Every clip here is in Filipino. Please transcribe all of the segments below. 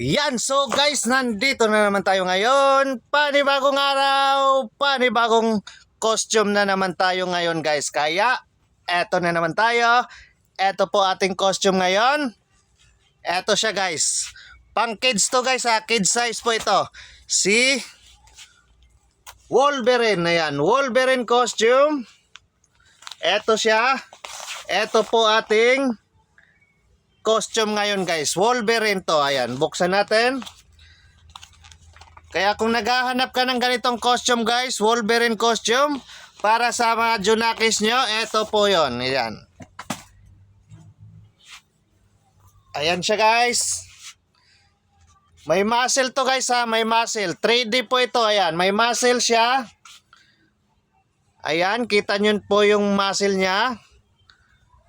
Yan, so guys, nandito na naman tayo ngayon. Panibagong araw, panibagong costume na naman tayo ngayon guys. Kaya, eto na naman tayo. Eto po ating costume ngayon. Eto siya guys. Pang kids to guys ha, kids size po ito. Si Wolverine, ayan, Wolverine costume. Eto siya. Eto po ating costume ngayon guys. Wolverine to. Ayan, buksan natin. Kaya kung naghahanap ka ng ganitong costume guys, Wolverine costume, para sa mga Junakis nyo, eto po yon. Ayan. Ayan siya guys. May muscle to guys ha, may muscle. 3D po ito, ayan. May muscle siya. Ayan, kita nyo po yung muscle niya.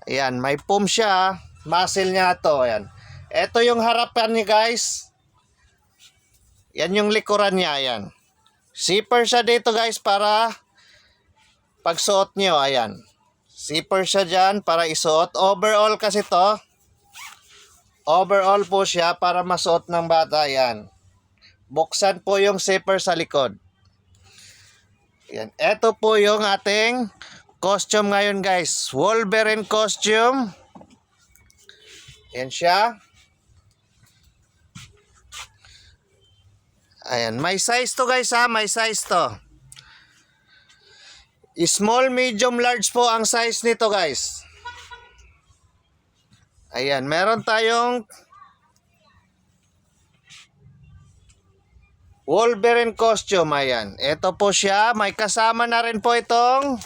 Ayan, may foam siya. Muscle niya to, ayan. Ito yung harapan niya guys. Yan yung likuran niya, ayan. Zipper siya dito guys para pagsuot nyo, ayan. Zipper siya dyan para isuot. Overall kasi to. Overall po siya para masuot ng bata, ayan. Buksan po yung zipper sa likod. Ayan. Ito po yung ating costume ngayon guys. Wolverine costume. Ayan siya. Ayan. May size to guys ha. May size to. Small, medium, large po ang size nito guys. Ayan. Meron tayong Wolverine costume. Ayan. Ito po siya. May kasama na rin po itong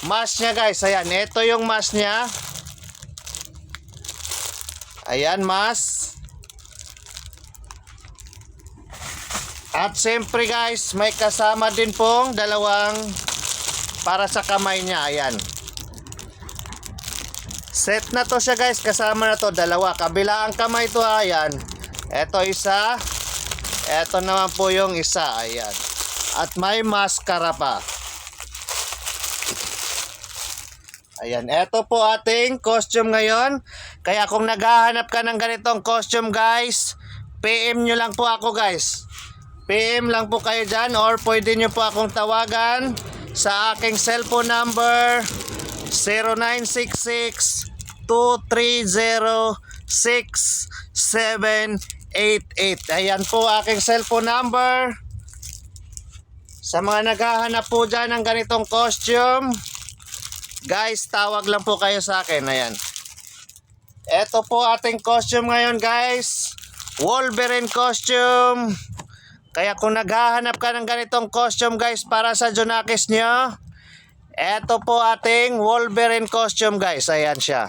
mask niya guys. Ayan. Ito yung mask niya. Ayan, mask. At siyempre guys, may kasama din pong dalawang para sa kamay niya. Ayan. Set na to siya guys. Kasama na to. Dalawa. Kabila ang kamay to. Ayan. Ito isa. Ito naman po yung isa. Ayan. At may maskara pa. Ayan. Ito po ating costume ngayon. Kaya kung naghahanap ka ng ganitong costume guys, PM nyo lang po ako guys. PM lang po kayo dyan or pwede nyo po akong tawagan sa aking cellphone number 0966-230-6788. Ayan po aking cellphone number. Sa mga naghahanap po dyan ng ganitong costume, guys, tawag lang po kayo sa akin. Ayan. Ito po ating costume ngayon guys. Wolverine costume. Kaya kung naghahanap ka ng ganitong costume guys para sa Junakis nyo, ito po ating Wolverine costume guys. Ayan siya.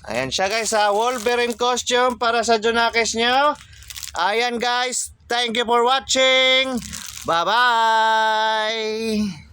Ayan siya guys ha. Wolverine costume para sa Junakis nyo. Ayan guys. Thank you for watching. Bye bye.